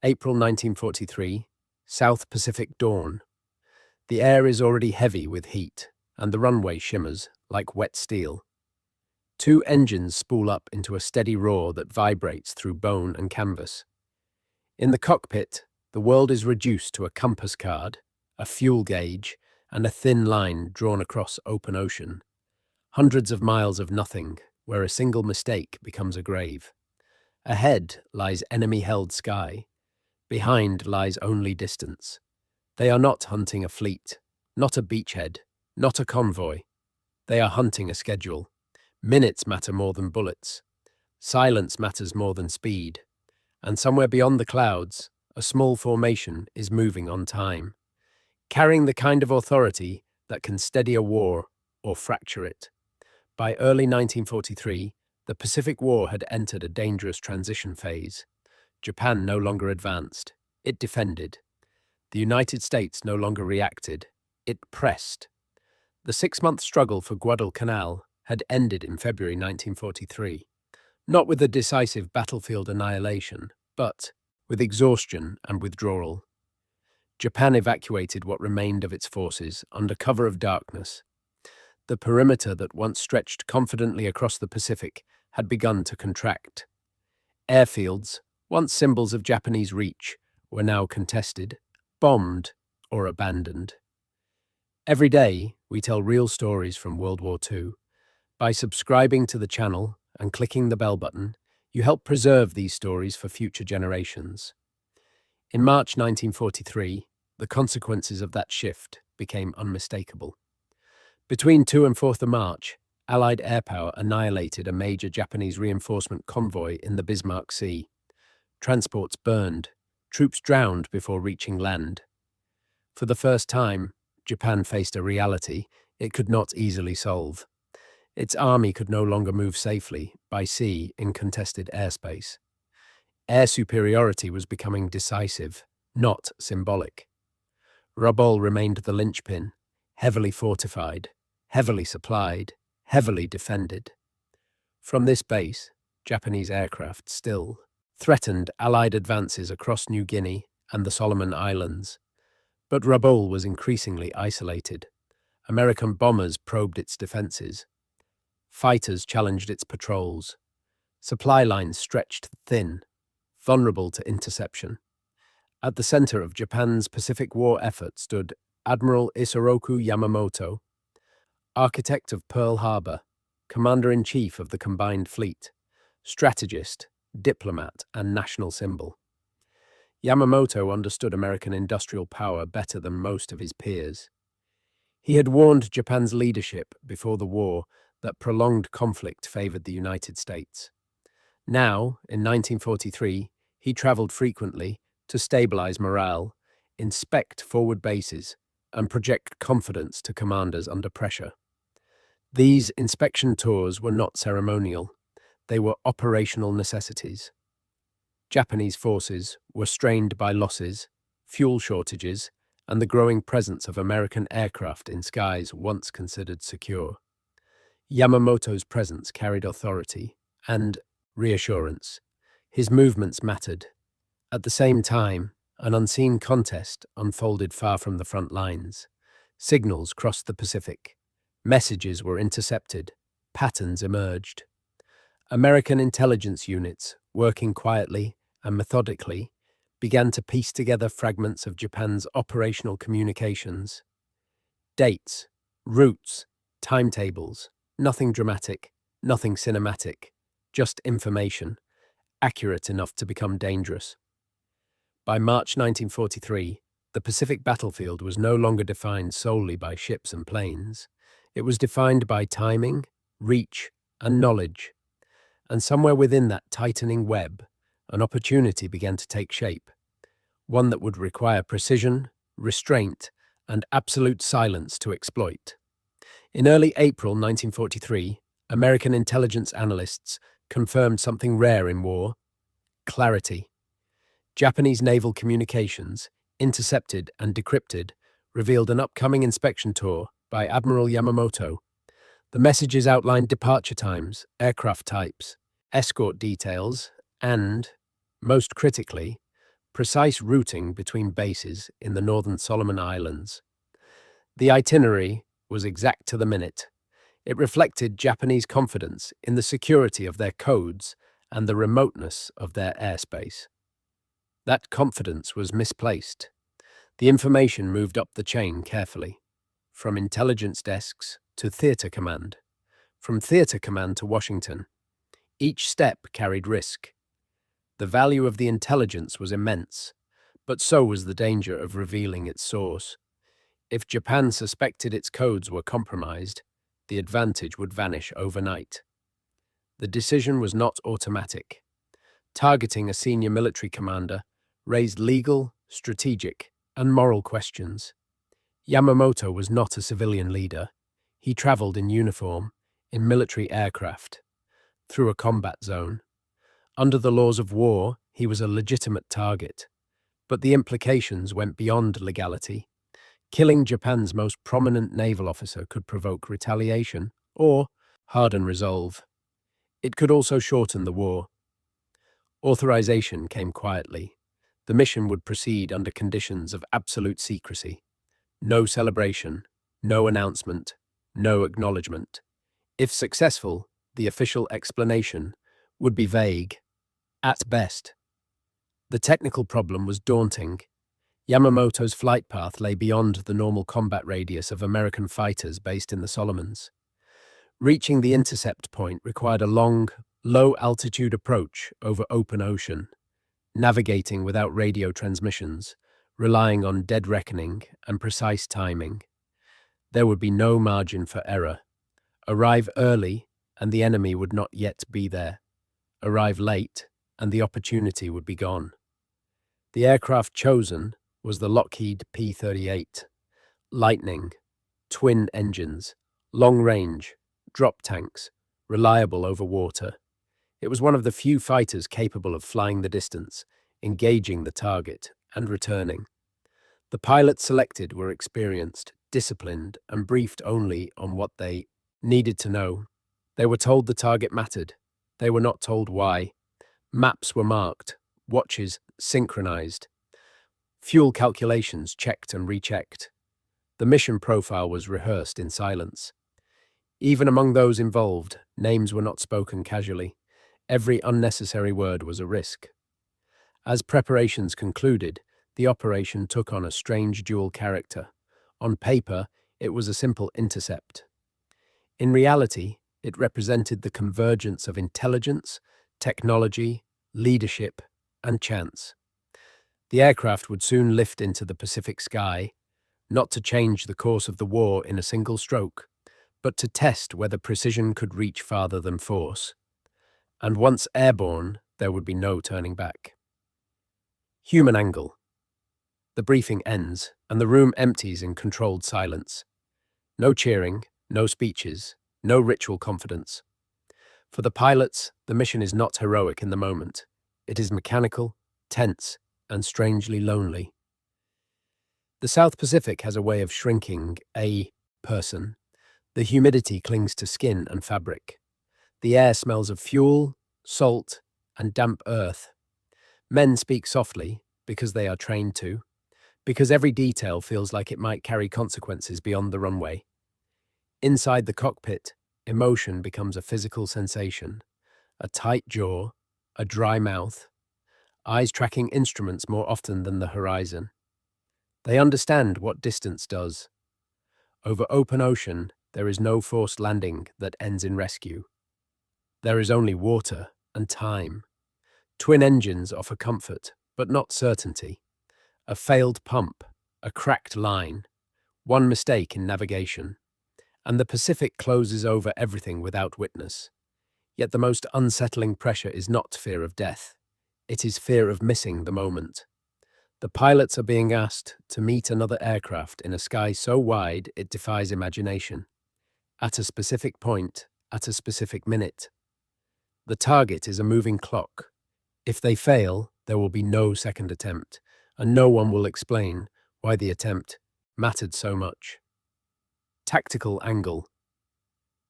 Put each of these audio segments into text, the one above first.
April 1943, South Pacific dawn. The air is already heavy with heat, and the runway shimmers like wet steel. Two engines spool up into a steady roar that vibrates through bone and canvas. In the cockpit, the world is reduced to a compass card, a fuel gauge, and a thin line drawn across open ocean. Hundreds of miles of nothing, where a single mistake becomes a grave. Ahead lies enemy-held sky. Behind lies only distance. They are not hunting a fleet, not a beachhead, not a convoy. They are hunting a schedule. Minutes matter more than bullets. Silence matters more than speed. And somewhere beyond the clouds, a small formation is moving on time, carrying the kind of authority that can steady a war or fracture it. By early 1943, the Pacific War had entered a dangerous transition phase. Japan no longer advanced, it defended. The United States no longer reacted, it pressed. The 6-month struggle for Guadalcanal had ended in February 1943, not with a decisive battlefield annihilation, but with exhaustion and withdrawal. Japan evacuated what remained of its forces under cover of darkness. The perimeter that once stretched confidently across the Pacific had begun to contract. Airfields, once symbols of Japanese reach, were now contested, bombed, or abandoned. Every day, we tell real stories from World War II. By subscribing to the channel and clicking the bell button, you help preserve these stories for future generations. In March 1943, the consequences of that shift became unmistakable. Between 2 and 4th of March, Allied air power annihilated a major Japanese reinforcement convoy in the Bismarck Sea. Transports burned, troops drowned before reaching land. For the first time, Japan faced a reality it could not easily solve. Its army could no longer move safely by sea in contested airspace. Air superiority was becoming decisive, not symbolic. Rabaul remained the linchpin, heavily fortified, heavily supplied, heavily defended. From this base, Japanese aircraft still threatened Allied advances across New Guinea and the Solomon Islands. But Rabaul was increasingly isolated. American bombers probed its defenses. Fighters challenged its patrols. Supply lines stretched thin, vulnerable to interception. At the center of Japan's Pacific War effort stood Admiral Isoroku Yamamoto, architect of Pearl Harbor, commander-in-chief of the combined fleet, strategist, diplomat, and national symbol. Yamamoto understood American industrial power better than most of his peers. He had warned Japan's leadership before the war that prolonged conflict favored the United States. Now, in 1943, he traveled frequently to stabilize morale, inspect forward bases, and project confidence to commanders under pressure. These inspection tours were not ceremonial. They were operational necessities. Japanese forces were strained by losses, fuel shortages, and the growing presence of American aircraft in skies once considered secure. Yamamoto's presence carried authority and reassurance. His movements mattered. At the same time, an unseen contest unfolded far from the front lines. Signals crossed the Pacific. Messages were intercepted. Patterns emerged. American intelligence units, working quietly and methodically, began to piece together fragments of Japan's operational communications. Dates, routes, timetables, nothing dramatic, nothing cinematic, just information, accurate enough to become dangerous. By March 1943, the Pacific battlefield was no longer defined solely by ships and planes. It was defined by timing, reach, and knowledge. And somewhere within that tightening web, an opportunity began to take shape, one that would require precision, restraint, and absolute silence to exploit. In early April 1943, American intelligence analysts confirmed something rare in war: clarity. Japanese naval communications, intercepted and decrypted, revealed an upcoming inspection tour by Admiral Yamamoto. The messages outlined departure times, aircraft types, escort details, and, most critically, precise routing between bases in the northern Solomon Islands. The itinerary was exact to the minute. It reflected Japanese confidence in the security of their codes and the remoteness of their airspace. That confidence was misplaced. The information moved up the chain carefully, from intelligence desks to theater command, from theater command to Washington. Each step carried risk. The value of the intelligence was immense, but so was the danger of revealing its source. If Japan suspected its codes were compromised, the advantage would vanish overnight. The decision was not automatic. Targeting a senior military commander raised legal, strategic, and moral questions. Yamamoto was not a civilian leader. He traveled in uniform, in military aircraft, through a combat zone. Under the laws of war, he was a legitimate target. But the implications went beyond legality. Killing Japan's most prominent naval officer could provoke retaliation or harden resolve. It could also shorten the war. Authorization came quietly. The mission would proceed under conditions of absolute secrecy. No celebration, no announcement, no acknowledgement. If successful, the official explanation would be vague, at best. The technical problem was daunting. Yamamoto's flight path lay beyond the normal combat radius of American fighters based in the Solomons. Reaching the intercept point required a long, low-altitude approach over open ocean, navigating without radio transmissions, relying on dead reckoning and precise timing. There would be no margin for error. Arrive early, and the enemy would not yet be there. Arrive late, and the opportunity would be gone. The aircraft chosen was the Lockheed P-38. Lightning, twin engines, long range, drop tanks, reliable over water. It was one of the few fighters capable of flying the distance, engaging the target, and returning. The pilots selected were experienced, disciplined, and briefed only on what they needed to know. They were told the target mattered. They were not told why. Maps were marked, watches synchronized, fuel calculations checked and rechecked. The mission profile was rehearsed in silence. Even among those involved, names were not spoken casually. Every unnecessary word was a risk. As preparations concluded, the operation took on a strange dual character. On paper, it was a simple intercept. In reality, it represented the convergence of intelligence, technology, leadership, and chance. The aircraft would soon lift into the Pacific sky, not to change the course of the war in a single stroke, but to test whether precision could reach farther than force. And once airborne, there would be no turning back. Human angle. The briefing ends, and the room empties in controlled silence. No cheering, no speeches, no ritual confidence. For the pilots, the mission is not heroic in the moment. It is mechanical, tense, and strangely lonely. The South Pacific has a way of shrinking a person. The humidity clings to skin and fabric. The air smells of fuel, salt, and damp earth. Men speak softly because they are trained to, because every detail feels like it might carry consequences beyond the runway. Inside the cockpit, emotion becomes a physical sensation, a tight jaw, a dry mouth, eyes tracking instruments more often than the horizon. They understand what distance does. Over open ocean, there is no forced landing that ends in rescue. There is only water and time. Twin engines offer comfort, but not certainty. A failed pump, a cracked line, one mistake in navigation, and the Pacific closes over everything without witness. Yet the most unsettling pressure is not fear of death. It is fear of missing the moment. The pilots are being asked to meet another aircraft in a sky so wide it defies imagination. At a specific point, at a specific minute. The target is a moving clock. If they fail, there will be no second attempt, and no one will explain why the attempt mattered so much. Tactical angle.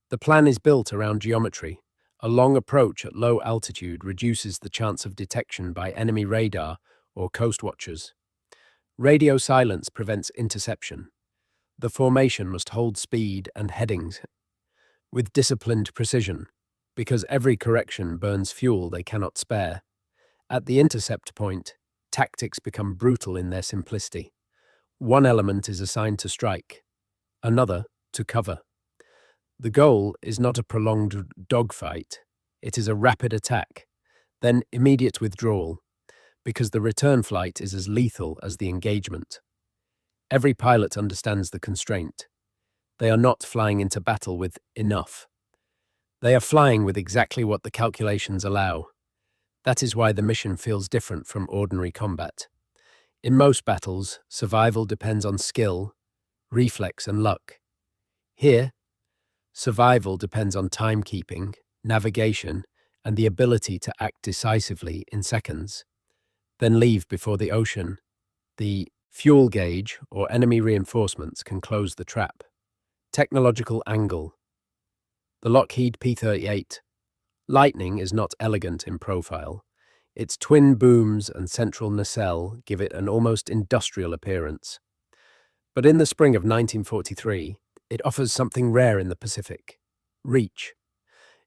The plan is built around geometry. A long approach at low altitude reduces the chance of detection by enemy radar or coast watchers. Radio silence prevents interception. The formation must hold speed and headings with disciplined precision, because every correction burns fuel they cannot spare. At the intercept point, tactics become brutal in their simplicity. One element is assigned to strike, another to cover. The goal is not a prolonged dogfight, it is a rapid attack, then immediate withdrawal, because the return flight is as lethal as the engagement. Every pilot understands the constraint. They are not flying into battle with enough. They are flying with exactly what the calculations allow. That is why the mission feels different from ordinary combat. In most battles, survival depends on skill, reflex, and luck. Here, survival depends on timekeeping, navigation, and the ability to act decisively in seconds. Then leave before the ocean. The fuel gauge or enemy reinforcements can close the trap. Technological angle. The Lockheed P-38 Lightning is not elegant in profile. Its twin booms and central nacelle give it an almost industrial appearance. But in the spring of 1943, it offers something rare in the Pacific: reach.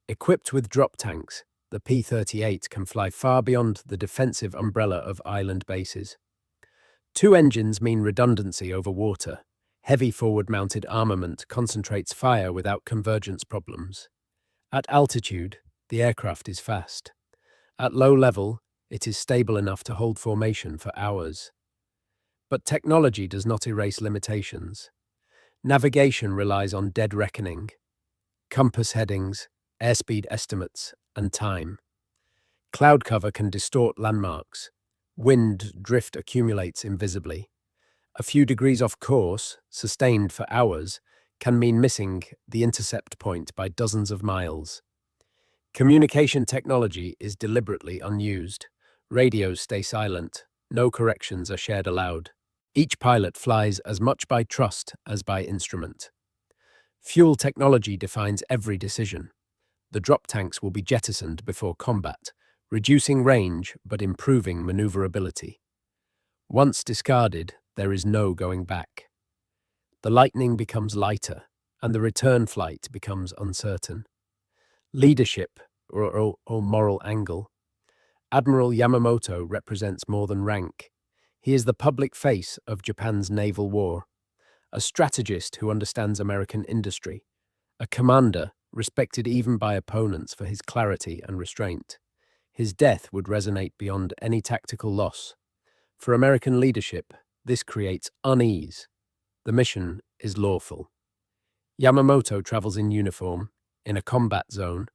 Equipped with drop tanks, the P-38 can fly far beyond the defensive umbrella of island bases. Two engines mean redundancy over water. Heavy forward-mounted armament concentrates fire without convergence problems. At altitude, the aircraft is fast. At low level, it is stable enough to hold formation for hours. But technology does not erase limitations. Navigation relies on dead reckoning, compass headings, airspeed estimates, and time. Cloud cover can distort landmarks. Wind drift accumulates invisibly. A few degrees off course, sustained for hours, can mean missing the intercept point by dozens of miles. Communication technology is deliberately unused. Radios stay silent. No corrections are shared aloud. Each pilot flies as much by trust as by instrument. Fuel technology defines every decision. The drop tanks will be jettisoned before combat, reducing range but improving maneuverability. Once discarded, there is no going back. The Lightning becomes lighter, and the return flight becomes uncertain. Leadership, or moral angle. Admiral Yamamoto represents more than rank. He is the public face of Japan's naval war, a strategist who understands American industry, a commander respected even by opponents for his clarity and restraint. His death would resonate beyond any tactical loss. For American leadership, this creates unease. The mission is lawful. Yamamoto travels in uniform, in a combat zone,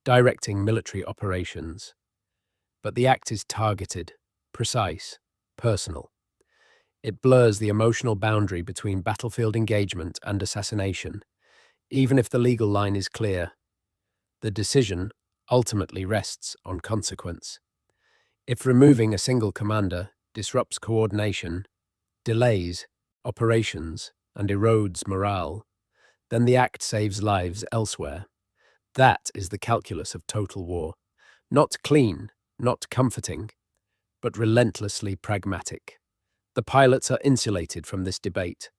directing military operations. But the act is targeted, precise, personal. It blurs the emotional boundary between battlefield engagement and assassination. Even if the legal line is clear, the decision ultimately rests on consequence. If removing a single commander disrupts coordination, delays operations, and erodes morale, then the act saves lives elsewhere. That is the calculus of total war. Not clean, not comforting, but relentlessly pragmatic. The pilots are insulated from this debate.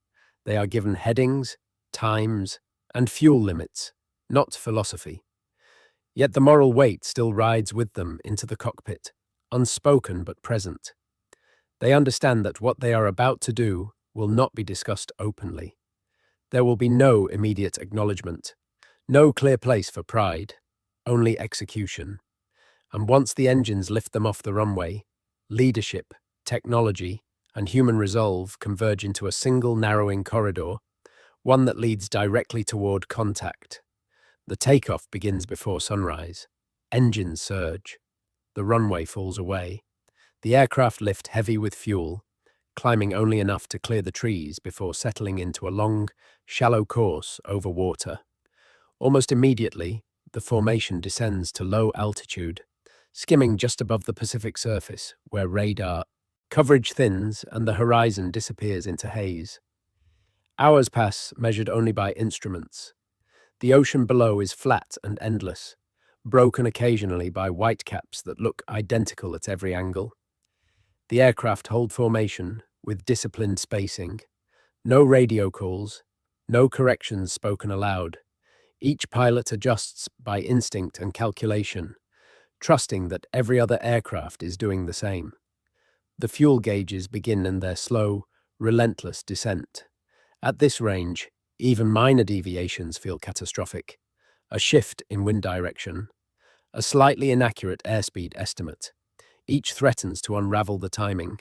They are given headings, times, and fuel limits, not philosophy. Yet the moral weight still rides with them into the cockpit, unspoken but present. They understand that what they are about to do will not be discussed openly. There will be no immediate acknowledgement, no clear place for pride, only execution. And once the engines lift them off the runway, leadership, technology, and human resolve converge into a single narrowing corridor, one that leads directly toward contact. The takeoff begins before sunrise. Engines surge. The runway falls away. The aircraft lift heavy with fuel, climbing only enough to clear the trees before settling into a long, shallow course over water. Almost immediately, the formation descends to low altitude, skimming just above the Pacific surface, where radar coverage thins and the horizon disappears into haze. Hours pass, measured only by instruments. The ocean below is flat and endless, broken occasionally by whitecaps that look identical at every angle. The aircraft hold formation with disciplined spacing. No radio calls, no corrections spoken aloud. Each pilot adjusts by instinct and calculation, trusting that every other aircraft is doing the same. The fuel gauges begin in their slow, relentless descent. At this range, even minor deviations feel catastrophic. A shift in wind direction, a slightly inaccurate airspeed estimate. Each threatens to unravel the timing.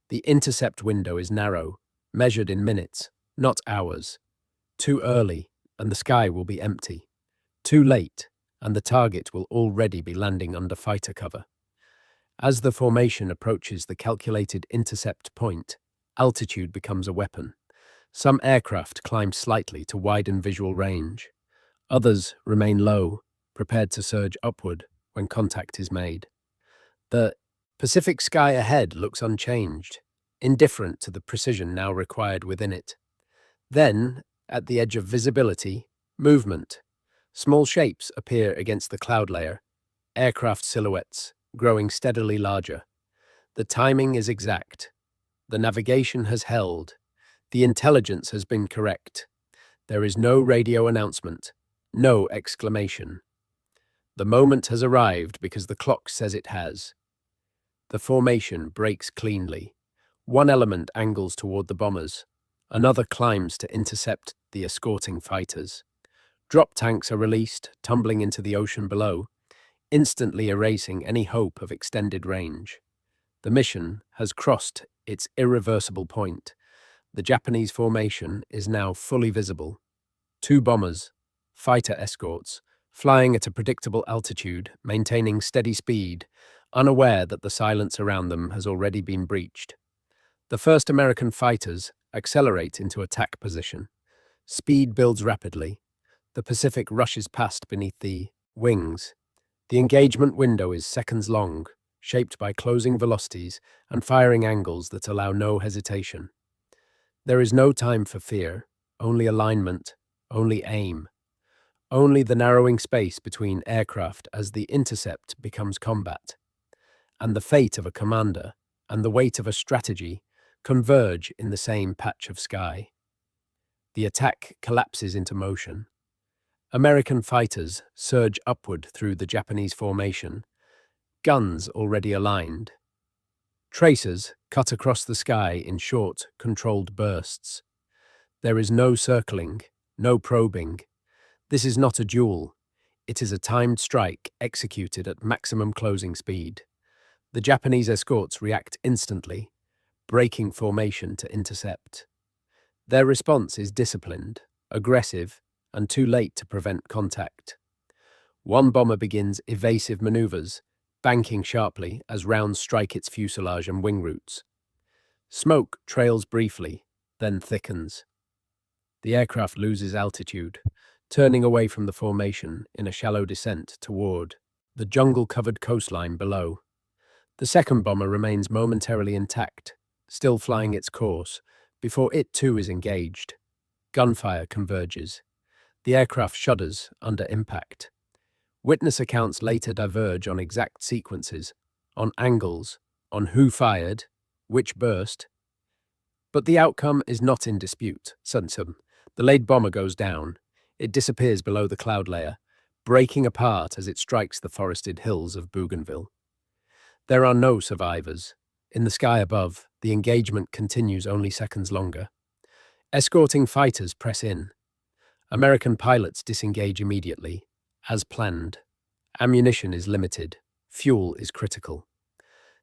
The intercept window is narrow, measured in minutes, not hours. Too early, and the sky will be empty. Too late, and the target will already be landing under fighter cover. As the formation approaches the calculated intercept point, altitude becomes a weapon. Some aircraft climb slightly to widen visual range. Others remain low, prepared to surge upward when contact is made. The Pacific sky ahead looks unchanged, indifferent to the precision now required within it. Then, at the edge of visibility, movement. Small shapes appear against the cloud layer, aircraft silhouettes growing steadily larger. The timing is exact. The navigation has held. The intelligence has been correct. There is no radio announcement, no exclamation. The moment has arrived because the clock says it has. The formation breaks cleanly. One element angles toward the bombers. Another climbs to intercept the escorting fighters. Drop tanks are released, tumbling into the ocean below, instantly erasing any hope of extended range. The mission has crossed its irreversible point. The Japanese formation is now fully visible. Two bombers, fighter escorts, flying at a predictable altitude, maintaining steady speed, unaware that the silence around them has already been breached. The first American fighters accelerate into attack position. Speed builds rapidly. The Pacific rushes past beneath the wings. The engagement window is seconds long, shaped by closing velocities and firing angles that allow no hesitation. There is no time for fear, only alignment, only aim. Only the narrowing space between aircraft as the intercept becomes combat. And the fate of a commander and the weight of a strategy converge in the same patch of sky. The attack collapses into motion. American fighters surge upward through the Japanese formation, guns already aligned. Tracers cut across the sky in short, controlled bursts. There is no circling, no probing. This is not a duel. It is a timed strike executed at maximum closing speed. The Japanese escorts react instantly, breaking formation to intercept. Their response is disciplined, aggressive, and too late to prevent contact. One bomber begins evasive maneuvers, banking sharply as rounds strike its fuselage and wing roots. Smoke trails briefly, then thickens. The aircraft loses altitude, turning away from the formation in a shallow descent toward the jungle-covered coastline below. The second bomber remains momentarily intact, still flying its course, before it too is engaged. Gunfire converges. The aircraft shudders under impact. Witness accounts later diverge on exact sequences, on angles, on who fired, which burst. But the outcome is not in dispute. The lead bomber goes down. It disappears below the cloud layer, breaking apart as it strikes the forested hills of Bougainville. There are no survivors. In the sky above, the engagement continues only seconds longer. Escorting fighters press in. American pilots disengage immediately, as planned. Ammunition is limited. Fuel is critical.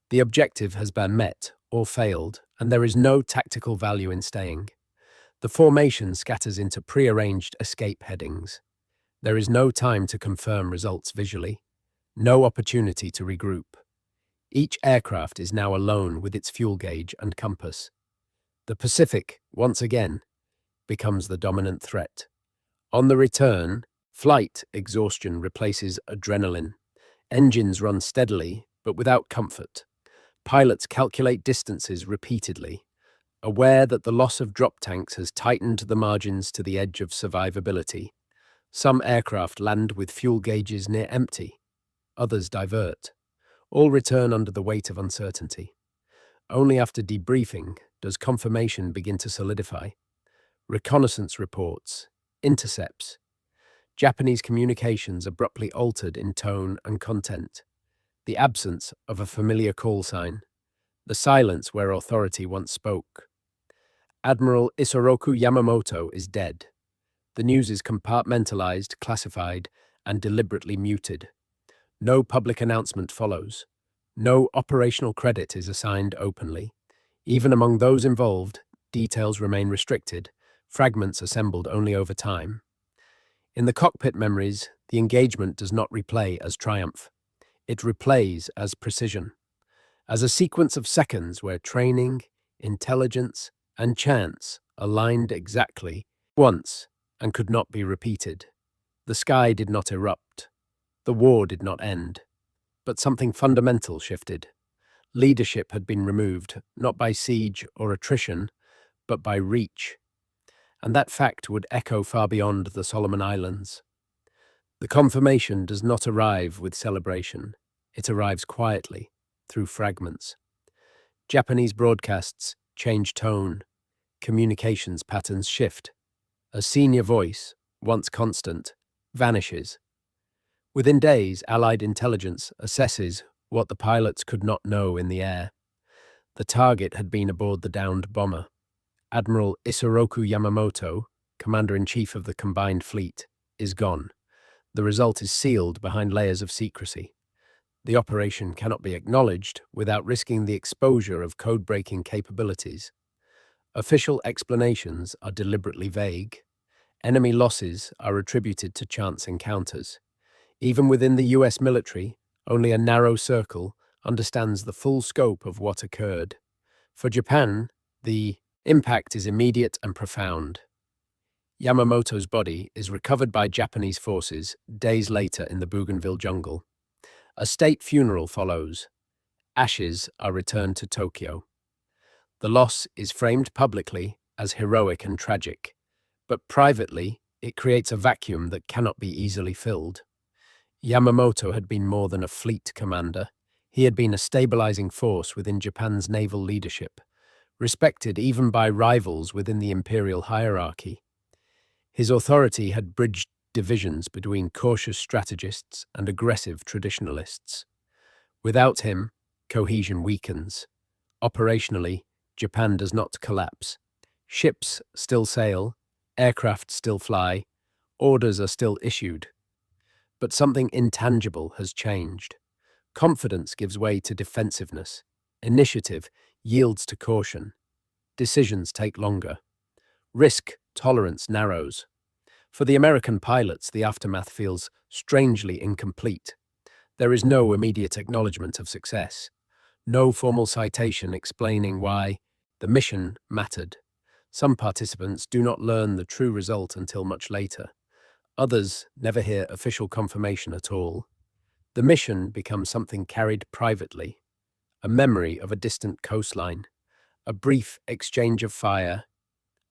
The objective has been met or failed, and there is no tactical value in staying. The formation scatters into prearranged escape headings. There is no time to confirm results visually, no opportunity to regroup. Each aircraft is now alone with its fuel gauge and compass. The Pacific, once again, becomes the dominant threat. On the return, flight exhaustion replaces adrenaline. Engines run steadily, but without comfort. Pilots calculate distances repeatedly, aware that the loss of drop tanks has tightened the margins to the edge of survivability. Some aircraft land with fuel gauges near empty. Others divert. All return under the weight of uncertainty. Only after debriefing does confirmation begin to solidify. Reconnaissance reports, intercepts, Japanese communications abruptly altered in tone and content. The absence of a familiar call sign, the silence where authority once spoke. Admiral Isoroku Yamamoto is dead. The news is compartmentalized, classified, and deliberately muted. No public announcement follows. No operational credit is assigned openly. Even among those involved, details remain restricted, fragments assembled only over time. In the cockpit memories, the engagement does not replay as triumph. It replays as precision, as a sequence of seconds where training, intelligence, and chance aligned exactly once and could not be repeated. The sky did not erupt. The war did not end. But something fundamental shifted. Leadership had been removed, not by siege or attrition, but by reach. And that fact would echo far beyond the Solomon Islands. The confirmation does not arrive with celebration. It arrives quietly, through fragments. Japanese broadcasts change tone. Communications patterns shift. A senior voice, once constant, vanishes. Within days, Allied intelligence assesses what the pilots could not know in the air. The target had been aboard the downed bomber. Admiral Isoroku Yamamoto, Commander-in-Chief of the Combined Fleet, is gone. The result is sealed behind layers of secrecy. The operation cannot be acknowledged without risking the exposure of code-breaking capabilities. Official explanations are deliberately vague. Enemy losses are attributed to chance encounters. Even within the US military, only a narrow circle understands the full scope of what occurred. For Japan, the impact is immediate and profound. Yamamoto's body is recovered by Japanese forces days later in the Bougainville jungle. A state funeral follows. Ashes are returned to Tokyo. The loss is framed publicly as heroic and tragic, but privately it creates a vacuum that cannot be easily filled. Yamamoto had been more than a fleet commander. He had been a stabilizing force within Japan's naval leadership, respected even by rivals within the imperial hierarchy. His authority had bridged divisions between cautious strategists and aggressive traditionalists. Without him, cohesion weakens. Operationally, Japan does not collapse. Ships still sail, aircraft still fly, orders are still issued. But something intangible has changed. Confidence gives way to defensiveness. Initiative yields to caution. Decisions take longer. Risk tolerance narrows. For the American pilots, the aftermath feels strangely incomplete. There is no immediate acknowledgement of success. No formal citation explaining why the mission mattered. Some participants do not learn the true result until much later. Others never hear official confirmation at all. The mission becomes something carried privately, a memory of a distant coastline, a brief exchange of fire,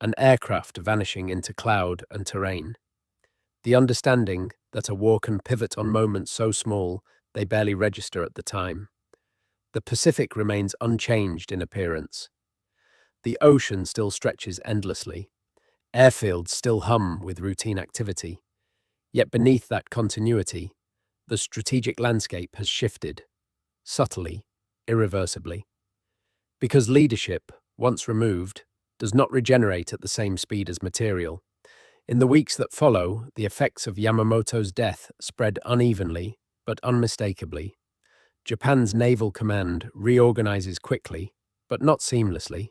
an aircraft vanishing into cloud and terrain. The understanding that a war can pivot on moments so small they barely register at the time. The Pacific remains unchanged in appearance. The ocean still stretches endlessly. Airfields still hum with routine activity. Yet beneath that continuity, the strategic landscape has shifted, subtly, irreversibly. Because leadership, once removed, does not regenerate at the same speed as material. In the weeks that follow, the effects of Yamamoto's death spread unevenly, but unmistakably. Japan's naval command reorganizes quickly, but not seamlessly.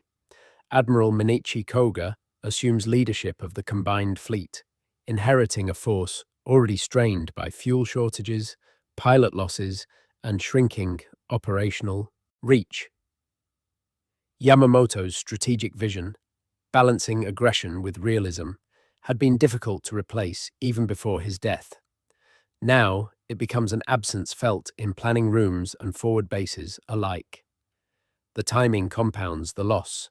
Admiral Minichi Koga assumes leadership of the combined fleet, inheriting a force already strained by fuel shortages, pilot losses, and shrinking operational reach. Yamamoto's strategic vision, balancing aggression with realism, had been difficult to replace even before his death. Now, it becomes an absence felt in planning rooms and forward bases alike. The timing compounds the loss.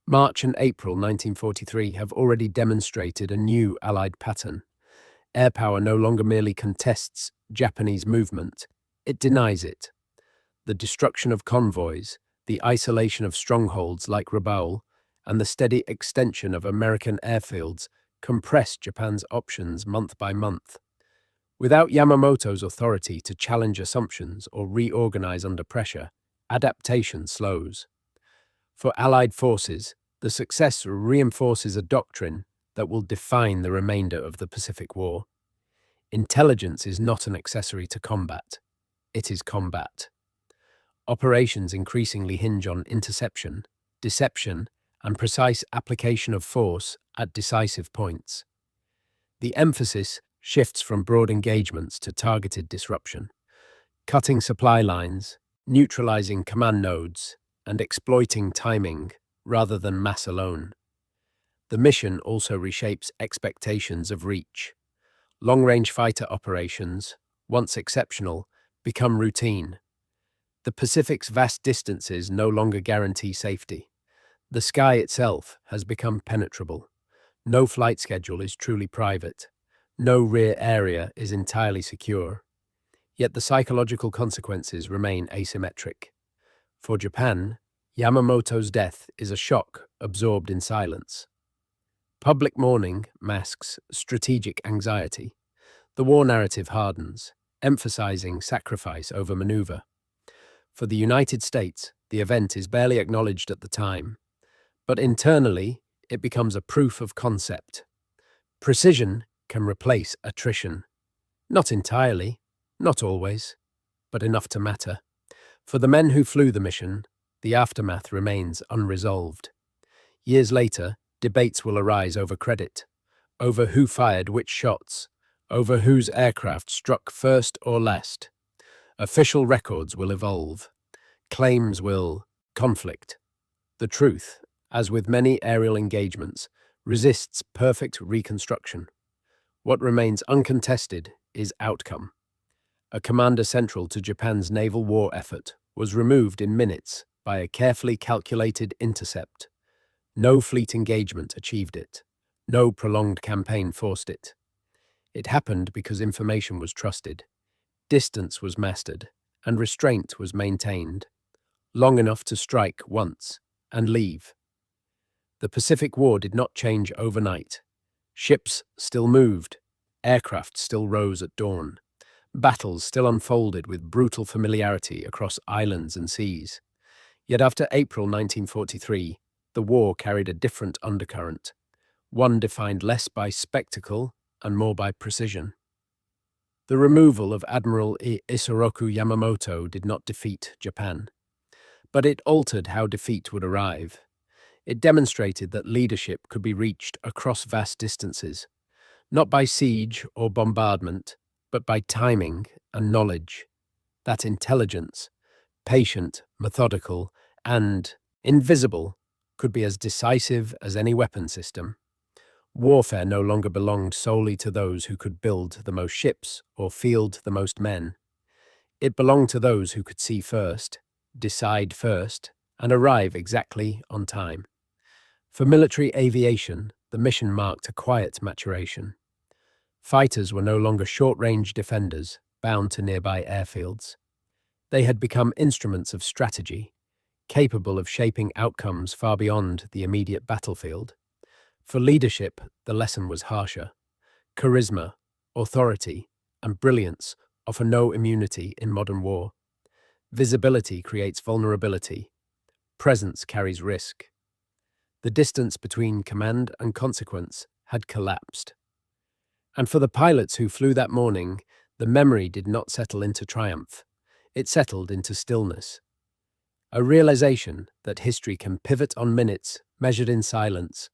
March and April 1943 have already demonstrated a new Allied pattern. Air power no longer merely contests Japanese movement, it denies it. The destruction of convoys, the isolation of strongholds like Rabaul, and the steady extension of American airfields compressed Japan's options month by month. Without Yamamoto's authority to challenge assumptions or reorganize under pressure, adaptation slows. For Allied forces, the success reinforces a doctrine that will define the remainder of the Pacific War. Intelligence is not an accessory to combat. It is combat. Operations increasingly hinge on interception, deception, and precise application of force at decisive points. The emphasis shifts from broad engagements to targeted disruption, cutting supply lines, neutralizing command nodes, and exploiting timing rather than mass alone. The mission also reshapes expectations of reach. Long-range fighter operations, once exceptional, become routine. The Pacific's vast distances no longer guarantee safety. The sky itself has become penetrable. No flight schedule is truly private. No rear area is entirely secure. Yet the psychological consequences remain asymmetric. For Japan, Yamamoto's death is a shock absorbed in silence. Public mourning masks strategic anxiety. The war narrative hardens, emphasizing sacrifice over maneuver. For the United States, the event is barely acknowledged at the time, but internally, it becomes a proof of concept. Precision can replace attrition. Not entirely, not always, but enough to matter. For the men who flew the mission, the aftermath remains unresolved. Years later, debates will arise over credit, over who fired which shots, over whose aircraft struck first or last. Official records will evolve. Claims will conflict. The truth, as with many aerial engagements, resists perfect reconstruction. What remains uncontested is outcome. A commander central to Japan's naval war effort was removed in minutes by a carefully calculated intercept. No fleet engagement achieved it. No prolonged campaign forced it. It happened because information was trusted, distance was mastered, and restraint was maintained, long enough to strike once and leave. The Pacific War did not change overnight. Ships still moved, aircraft still rose at dawn, battles still unfolded with brutal familiarity across islands and seas. Yet after April 1943, the war carried a different undercurrent, one defined less by spectacle and more by precision. The removal of Admiral Isoroku Yamamoto did not defeat Japan, but it altered how defeat would arrive. It demonstrated that leadership could be reached across vast distances, not by siege or bombardment, but by timing and knowledge. That intelligence, patient, methodical, and invisible, could be as decisive as any weapon system. Warfare no longer belonged solely to those who could build the most ships or field the most men. It belonged to those who could see first, decide first, and arrive exactly on time. For military aviation, the mission marked a quiet maturation. Fighters were no longer short-range defenders bound to nearby airfields. They had become instruments of strategy, capable of shaping outcomes far beyond the immediate battlefield. For leadership, the lesson was harsher. Charisma, authority, and brilliance offer no immunity in modern war. Visibility creates vulnerability. Presence carries risk. The distance between command and consequence had collapsed. And for the pilots who flew that morning, the memory did not settle into triumph. It settled into stillness. A realization that history can pivot on minutes measured in silence,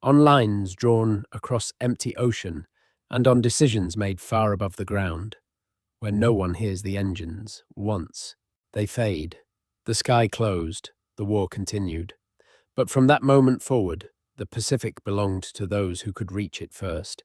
on lines drawn across empty ocean, and on decisions made far above the ground. When no one hears the engines, once, they fade. The sky closed, the war continued. But from that moment forward, the Pacific belonged to those who could reach it first.